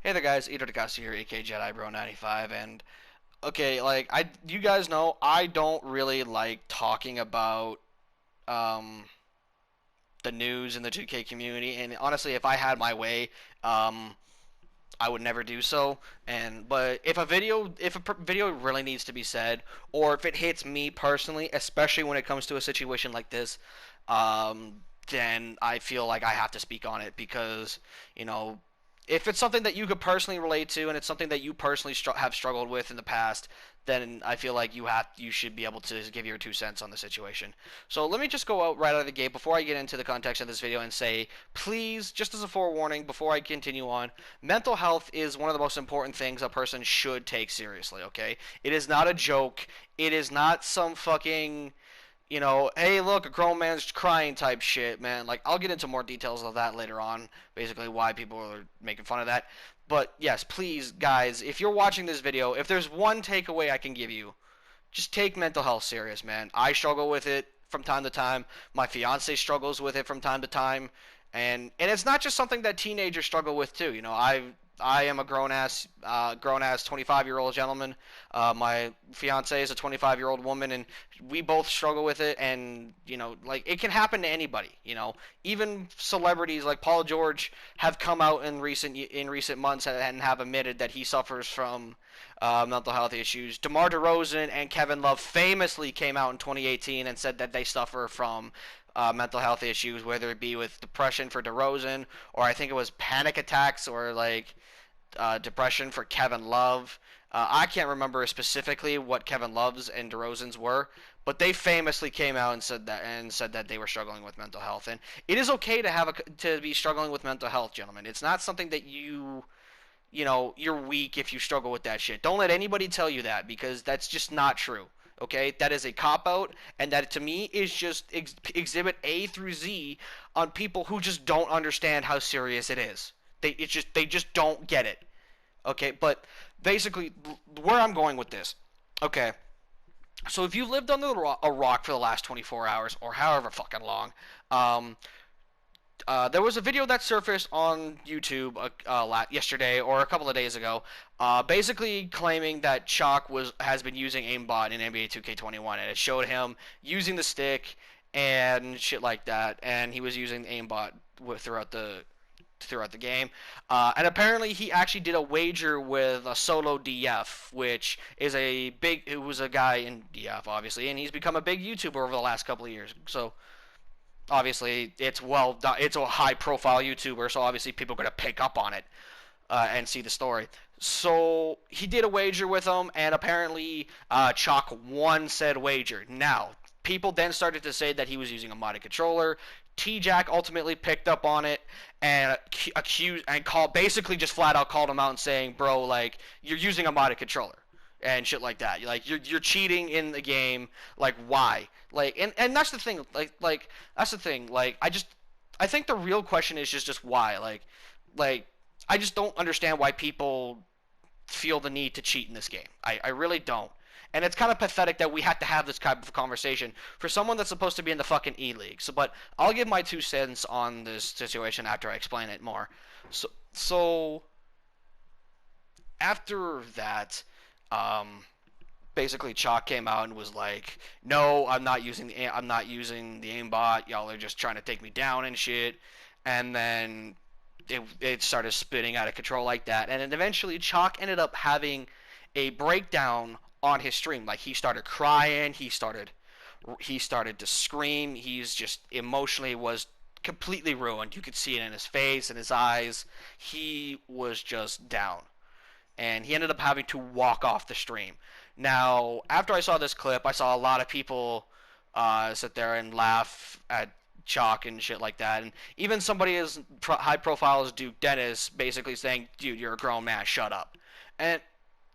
Hey there, guys. Ito Takasi here, aka Jedi Bro 95, and okay, you guys know, I don't really like talking about um the news in the 2K community, and honestly, if I had my way, um, I would never do so. But if a video really needs to be said, or if it hits me personally, especially when it comes to a situation like this, then I feel like I have to speak on it because you know if it's something that you could personally relate to and it's something that you personally have struggled with in the past, then I feel like you should be able to give your 2 cents on the situation. So let me just go out right out of the gate before I get into the context of this video and say, please, just as a forewarning, before I continue on, mental health is one of the most important things a person should take seriously. Okay, it is not a joke. It is not some fucking hey, look, a grown man's crying type shit, man. Like, I'll get into more details of that later on, basically why people are making fun of that. But yes, please, guys, if you're watching this video, if there's one takeaway I can give you, just take mental health serious, man. I struggle with it from time to time. My fiance struggles with it from time to time, and it's not just something that teenagers struggle with too. I am a grown ass 25-year-old gentleman. My fiance is a 25-year-old woman, and we both struggle with it. And like it can happen to anybody. Even celebrities like Paul George have come out in recent months and have admitted that he suffers from mental health issues. DeMar DeRozan and Kevin Love famously came out in 2018 and said that they suffer from mental health issues, whether it be with depression for DeRozan, or I think it was panic attacks, or like depression for Kevin Love. I can't remember specifically what Kevin Love's and DeRozan's were, but they famously came out and said that they were struggling with mental health. And it is okay to be struggling with mental health, gentlemen. It's not something that you're weak if you struggle with that shit. Don't let anybody tell you that, because that's just not true. Okay, that is a cop out, and that to me is just exhibit A through Z on people who just don't understand how serious it is. They just don't get it. Okay, but basically where I'm going with this. Okay, so if you lived under a rock for the last 24 hours or however fucking long, um, there was a video that surfaced on YouTube yesterday or a couple of days ago, basically claiming that Choc has been using aimbot in NBA 2K21, and it showed him using the stick and shit like that, and he was using aimbot throughout the game. And apparently he actually did a wager with a solo DF, which is it was a guy in DF, obviously, and he's become a big YouTuber over the last couple of years. So obviously it's a high profile YouTuber, so obviously people are going to pick up on it and see the story. So he did a wager with him, and apparently Chalk won said wager. Now, people then started to say that he was using a modded controller. T-Jack ultimately picked up on it and basically just flat out called him out and saying, bro, like, you're using a modded controller and shit like that. Like, you're cheating in the game. Like, why? Like, and that's the thing. Like that's the thing. Like, I think the real question is just why. Like I just don't understand why people feel the need to cheat in this game. I really don't. And it's kind of pathetic that we have to have this type of conversation for someone that's supposed to be in the fucking E-League. So, but I'll give my 2 cents on this situation after I explain it more. So after that, um, basically Chalk came out and was like, "No, I'm not using the aimbot. Y'all are just trying to take me down and shit." And then it started spinning out of control like that. And then eventually Chalk ended up having a breakdown on his stream. Like, he started crying. He started to scream. He's just emotionally was completely ruined. You could see it in his face and his eyes. He was just down, and he ended up having to walk off the stream. Now, after I saw this clip, I saw a lot of people sit there and laugh at Chalk and shit like that, and even somebody as high profile as Duke Dennis basically saying, "Dude, you're a grown man, shut up." And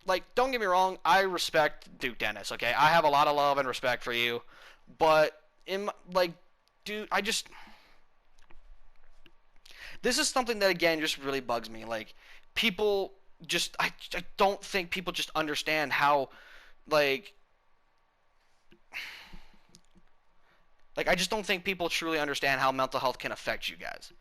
like, don't get me wrong, I respect Duke Dennis. Okay, I have a lot of love and respect for you, but like, dude, this is something that again just really bugs me. Like, people I don't think people just understand how, like I just don't think people truly understand how mental health can affect you guys.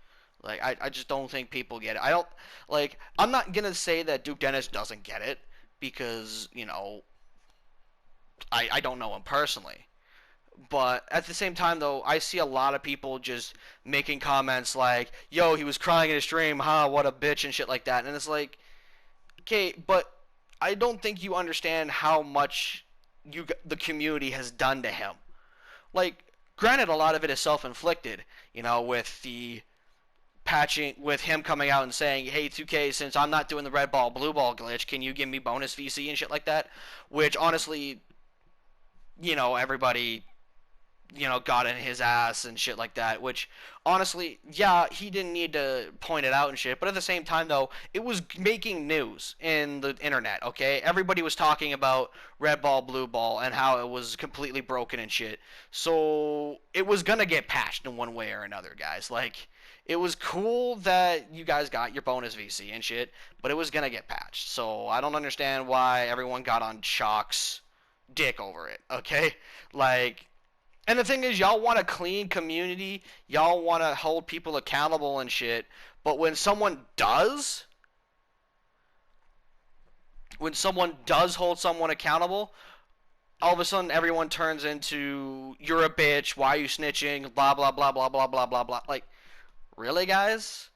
Like I just don't think people get it. I don't like. I'm not gonna say that Duke Dennis doesn't get it because I don't know him personally. But at the same time, though, I see a lot of people just making comments like, "Yo, he was crying in his stream, huh? What a bitch," and shit like that. And it's like, okay, but I don't think you understand how much the community has done to him. Like, granted, a lot of it is self-inflicted. With the patching, with him coming out and saying, "Hey, 2K, since I'm not doing the red ball blue ball glitch, can you give me bonus VC and shit like that?" Which honestly, everybody got in his ass and shit like that, which honestly, yeah, he didn't need to point it out and shit, but at the same time, though, it was making news in the internet, okay? Everybody was talking about red ball, blue ball, and how it was completely broken and shit. So it was gonna get patched in one way or another, guys. Like, it was cool that you guys got your bonus VC and shit, but it was gonna get patched. So I don't understand why everyone got on Choc's dick over it, okay? Like, and the thing is, y'all want a clean community, y'all want to hold people accountable and shit, but when someone does hold someone accountable, all of a sudden everyone turns into, "You're a bitch, why are you snitching, blah blah blah blah blah blah blah blah." Like, really, guys?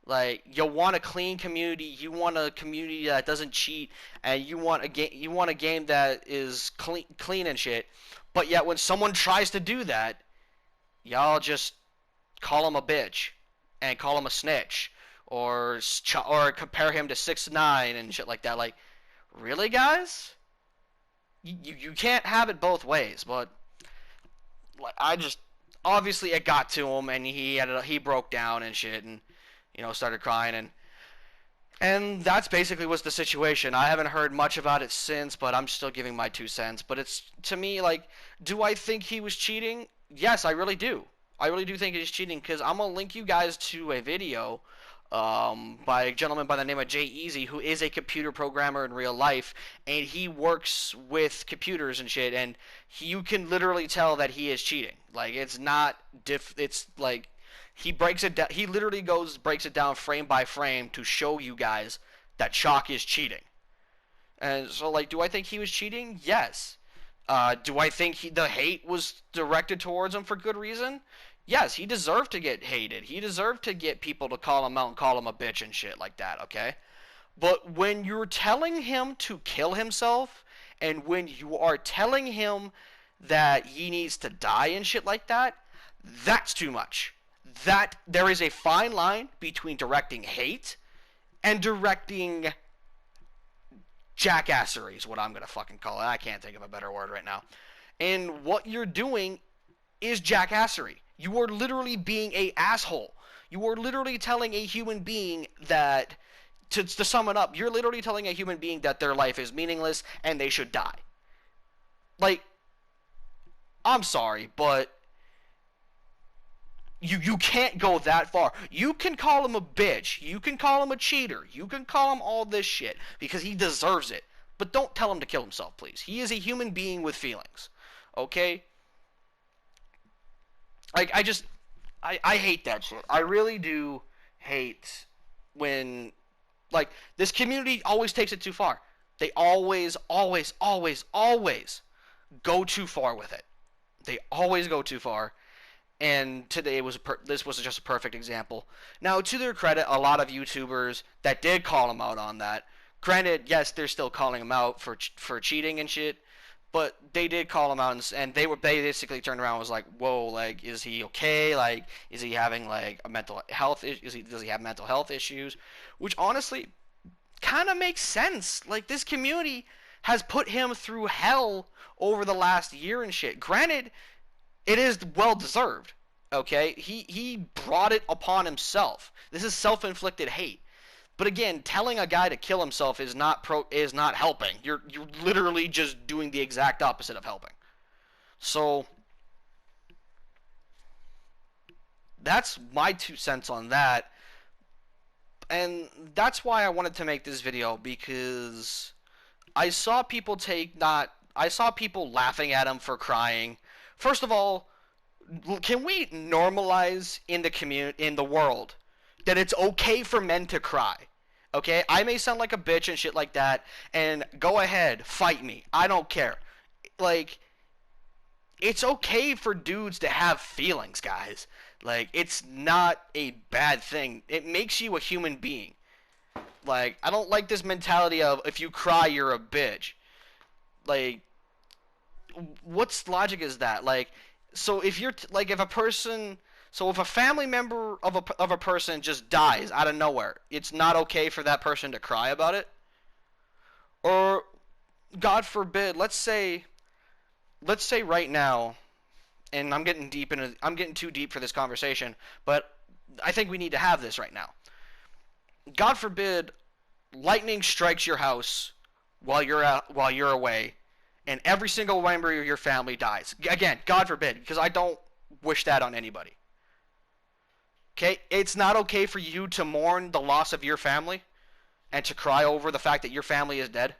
Like, you want a clean community, you want a community that doesn't cheat, and you want a game that is clean and shit. But yet when someone tries to do that, y'all just call him a bitch and call him a snitch, or compare him to 6ix9ine and shit like that. Like, really, guys? You can't have it both ways. But like, I just, obviously it got to him, and he broke down and shit, and started crying, and that's basically was the situation. I haven't heard much about it since, but I'm still giving my 2 cents. But it's, to me, like, do I think he was cheating? Yes, I really do. I really do think he's cheating, because I'm gonna link you guys to a video by a gentleman by the name of Jay Easy, who is a computer programmer in real life, and he works with computers and shit, and you can literally tell that he is cheating. Like, it's not it's like, he breaks it down. He literally breaks it down frame by frame to show you guys that Choc is cheating. And so, like, do I think he was cheating? Yes. Do I think the hate was directed towards him for good reason? Yes, he deserved to get hated. He deserved to get people to call him out and call him a bitch and shit like that, okay? But when you're telling him to kill himself, and when you are telling him that he needs to die and shit like that, that's too much. That there is a fine line between directing hate and directing jackassery is what I'm gonna fucking call it. I can't think of a better word right now. And what you're doing is jackassery. You are literally being a asshole. You are literally telling a human being that, to sum it up, you're literally telling a human being that their life is meaningless and they should die. Like, I'm sorry, but you can't go that far. You can call him a bitch. You can call him a cheater. You can call him all this shit because he deserves it. But don't tell him to kill himself, please. He is a human being with feelings. Okay? Like, I hate that shit. I really do hate when, like, this community always takes it too far. They always, always, always, always go too far with it. They always go too far. And today this was just a perfect example. Now, to their credit, a lot of YouTubers that did call him out on that. Granted, yes, they're still calling him out for cheating and shit, but they did call him out, and they basically turned around and was like, "Whoa, like, is he okay? Like, is he having like a mental health? Does he have mental health issues?" Which honestly kind of makes sense. Like, this community has put him through hell over the last year and shit. Granted, it is well deserved. Okay, he brought it upon himself. This is self-inflicted hate. But again, telling a guy to kill himself is not helping. You're literally just doing the exact opposite of helping. So that's my 2 cents on that. And that's why I wanted to make this video, because I saw people laughing at him for crying. First of all, can we normalize in the world that it's okay for men to cry. Okay? I may sound like a bitch and shit like that, and go ahead, fight me. I don't care. Like, it's okay for dudes to have feelings, guys. Like, it's not a bad thing. It makes you a human being. Like, I don't like this mentality of if you cry, you're a bitch. Like, what's logic is that? Like, so if you're like if a person, so if a family member of a person just dies out of nowhere, it's not okay for that person to cry about it. Or God forbid, let's say right now, and I'm getting too deep for this conversation, but I think we need to have this right now. God forbid, lightning strikes your house while you're away, and every single member of your family dies. Again, God forbid, because I don't wish that on anybody. Okay, it's not okay for you to mourn the loss of your family and to cry over the fact that your family is dead.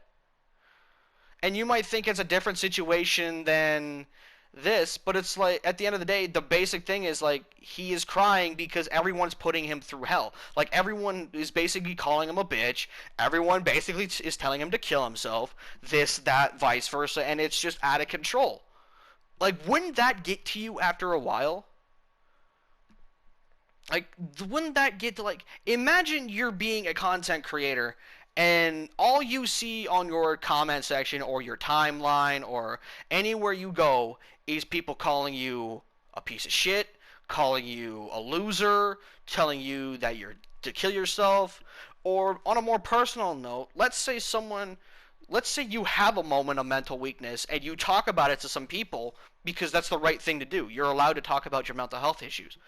And you might think it's a different situation than this, but it's like at the end of the day, the basic thing is like he is crying because everyone's putting him through hell. Like everyone is basically calling him a bitch. Everyone basically is telling him to kill himself. This, that, vice versa, and it's just out of control. Like, wouldn't that get to you after a while? Like, wouldn't that get to, like, imagine you're being a content creator and all you see on your comment section or your timeline or anywhere you go is people calling you a piece of shit, calling you a loser, telling you that you're to kill yourself, or on a more personal note, let's say you have a moment of mental weakness and you talk about it to some people because that's the right thing to do. You're allowed to talk about your mental health issues.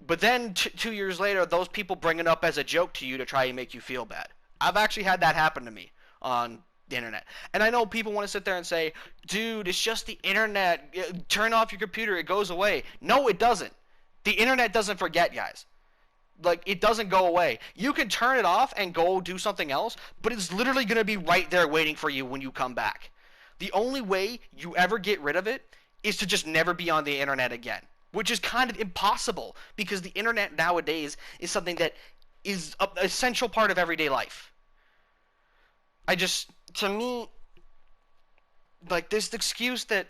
But then 2 years later, those people bring it up as a joke to you to try and make you feel bad. I've actually had that happen to me on the internet. And I know people want to sit there and say, dude, it's just the internet. Turn off your computer. It goes away. No, it doesn't. The internet doesn't forget, guys. Like, it doesn't go away. You can turn it off and go do something else, but it's literally going to be right there waiting for you when you come back. The only way you ever get rid of it is to just never be on the internet again, which is kind of impossible because the internet nowadays is something that is an essential part of everyday life. To me, like this excuse that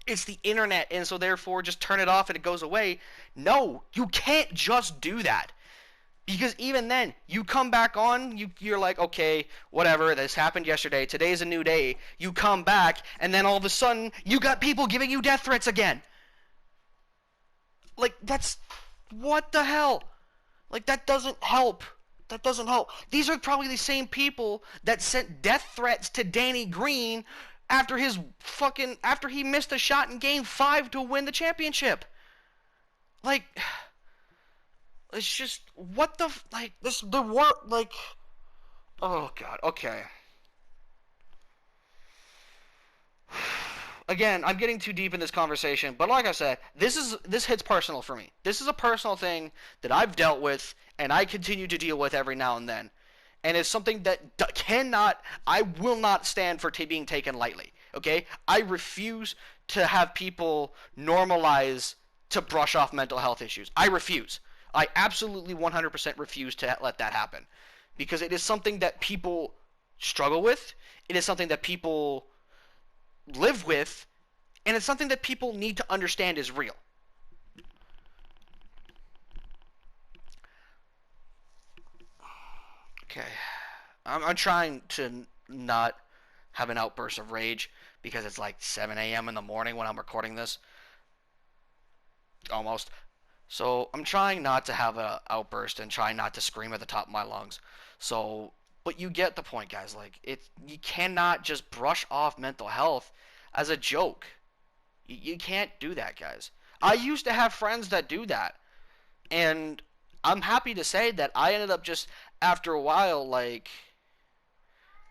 it's the internet and so therefore just turn it off and it goes away. No, you can't just do that. Because even then, you come back on, you're like, okay, whatever, this happened yesterday, today's a new day. You come back, and then all of a sudden, you got people giving you death threats again. Like, what the hell? Like, that doesn't help. That doesn't help. These are probably the same people that sent death threats to Danny Green after he missed a shot in Game 5 to win the championship. Like, it's just, oh god, okay. Again, I'm getting too deep in this conversation, but like I said, this hits personal for me. This is a personal thing that I've dealt with, and I continue to deal with every now and then. And it's something that I will not stand for being taken lightly, okay? I refuse to have people normalize to brush off mental health issues. I refuse. I absolutely 100% refuse to let that happen. Because it is something that people struggle with. It is something that people live with. And it's something that people need to understand is real. Okay. I'm trying to not have an outburst of rage because it's like 7 a.m. in the morning when I'm recording this. Almost. So I'm trying not to have an outburst and trying not to scream at the top of my lungs. So, but you get the point, guys. Like, you cannot just brush off mental health as a joke. You can't do that, guys. I used to have friends that do that. And I'm happy to say that I ended up just, after a while, like,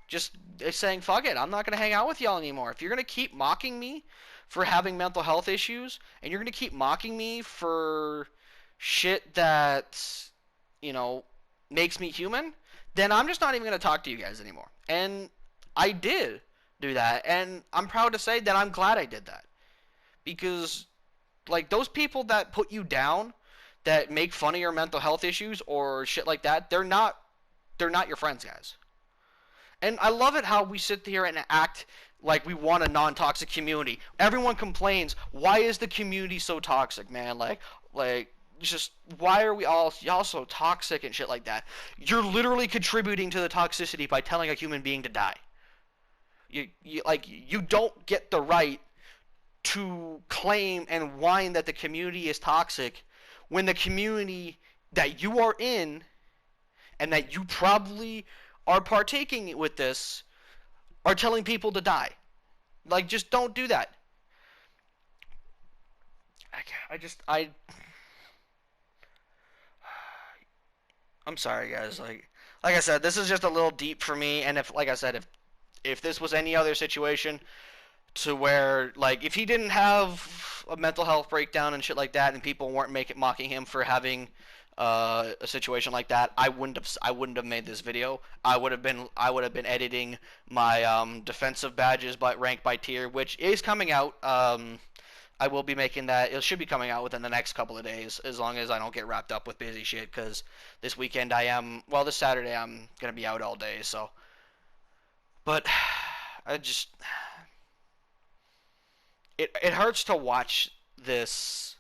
just saying, fuck it, I'm not going to hang out with y'all anymore. If you're going to keep mocking me for having mental health issues, and you're going to keep mocking me for shit that, makes me human, then I'm just not even going to talk to you guys anymore. And I did do that, and I'm proud to say that I'm glad I did that. Because, like, those people that put you down, that make fun of your mental health issues or shit like that, they're not your friends, guys. And I love it how we sit here and act like we want a non-toxic community. Everyone complains, why is the community so toxic, man? Like just why are we all y'all so toxic and shit like that? You're literally contributing to the toxicity by telling a human being to die. You don't get the right to claim and whine that the community is toxic when the community that you are in and that you probably are partaking with this are telling people to die. Like, just don't do that. I just I'm sorry, guys. Like I said, this is just a little deep for me. And if, like I said, if this was any other situation, to where like if he didn't have a mental health breakdown and shit like that, and people weren't making mocking him for having a situation like that, I wouldn't have made this video. I would have been editing my defensive badges by rank by tier, which is coming out. I will be making that. It should be coming out within the next couple of days, as long as I don't get wrapped up with busy shit. Because this weekend this Saturday I'm gonna be out all day. So, but I just it hurts to watch this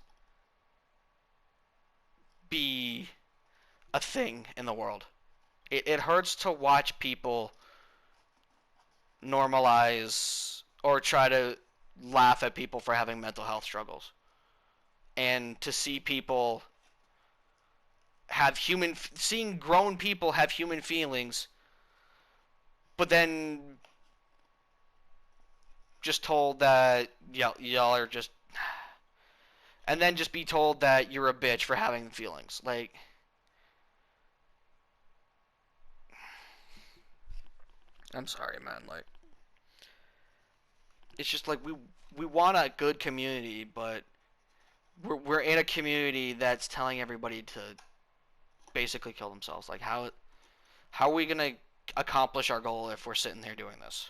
be a thing in the world. It hurts to watch people normalize or try to laugh at people for having mental health struggles. And to see people seeing grown people have human feelings, but then just told that y'all are just, and then just be told that you're a bitch for having feelings. Like, I'm sorry, man. Like, it's just like we want a good community, but we're in a community that's telling everybody to basically kill themselves. Like, how are we gonna accomplish our goal if we're sitting there doing this?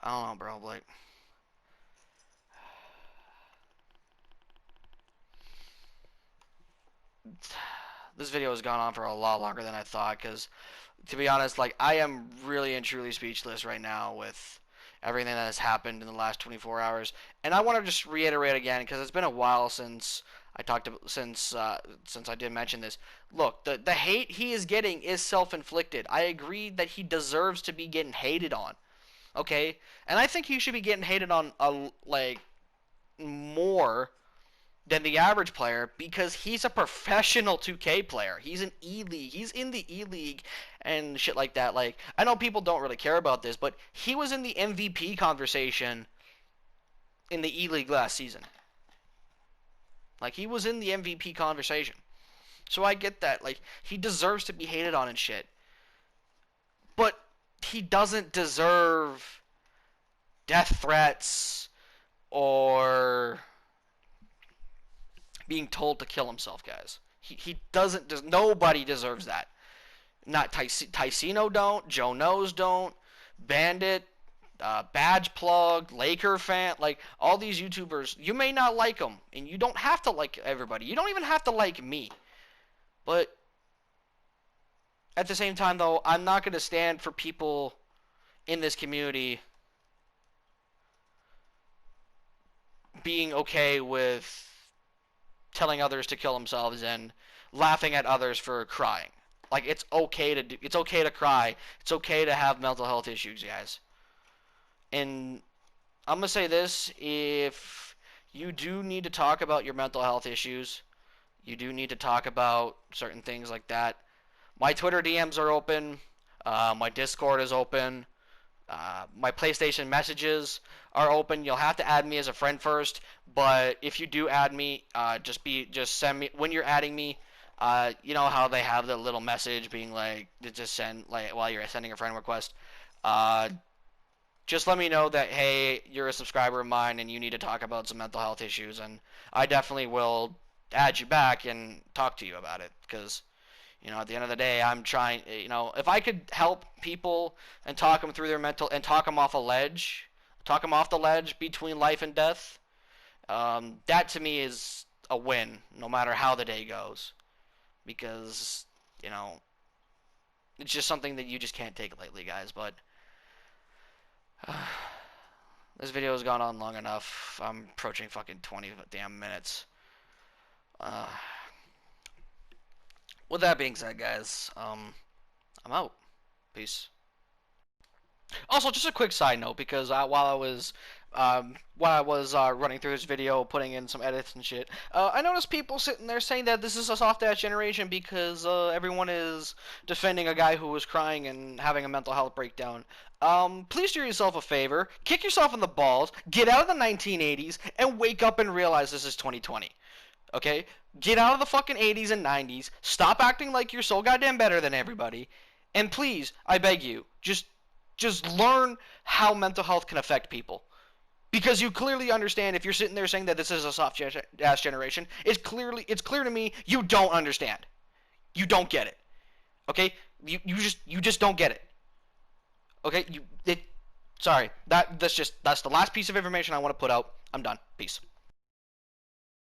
I don't know, bro. Like, this video has gone on for a lot longer than I thought, because to be honest, like, I am really and truly speechless right now with everything that has happened in the last 24 hours. And I want to just reiterate again, because it's been a while since since I did mention this. Look, the hate he is getting is self-inflicted. I agree that he deserves to be getting hated on. Okay, and I think he should be getting hated on like more than the average player, because he's a professional 2K player. He's an E League. He's in the E League and shit like that. Like, I know people don't really care about this, but he was in the MVP conversation in the E League last season. Like, he was in the MVP conversation. So I get that. Like, he deserves to be hated on and shit. But he doesn't deserve death threats or being told to kill himself, guys. He doesn't. Nobody deserves that. Not Ticino don't. Joe Knows don't. Bandit, Badge Plug, Laker fan, like all these YouTubers. You may not like them, and you don't have to like everybody. You don't even have to like me. But at the same time, though, I'm not going to stand for people in this community being okay with telling others to kill themselves and laughing at others for crying. Like, it's okay to cry. It's okay to have mental health issues, guys. And I'm going to say this, if you do need to talk about your mental health issues, you do need to talk about certain things like that. My Twitter DMs are open. My Discord is open. My PlayStation messages are open. You'll have to add me as a friend first, but if you do add me, just send me when you're adding me. You know how they have the little message being like, just send like while you're sending a friend request. Just let me know that, hey, you're a subscriber of mine and you need to talk about some mental health issues, and I definitely will add you back and talk to you about it, because at the end of the day, I'm trying, if I could help people and talk them through their mental, and talk them off the ledge between life and death, that to me is a win, no matter how the day goes, because you know it's just something that you just can't take lightly, guys. But this video has gone on long enough. I'm approaching fucking 20 damn minutes. Uh, with that being said, guys, I'm out. Peace. Also, just a quick side note, because while I was running through this video, putting in some edits and shit, I noticed people sitting there saying that this is a soft ass generation because everyone is defending a guy who was crying and having a mental health breakdown. Please do yourself a favor, kick yourself in the balls, get out of the 1980s, and wake up and realize this is 2020. Okay? Get out of the fucking 80s and 90s. Stop acting like you're so goddamn better than everybody. And please, I beg you, just learn how mental health can affect people. Because you clearly understand, if you're sitting there saying that this is a soft ass generation, it's clear to me you don't understand. You don't get it. Okay? You just don't get it. Okay? Sorry. That's the last piece of information I want to put out. I'm done. Peace.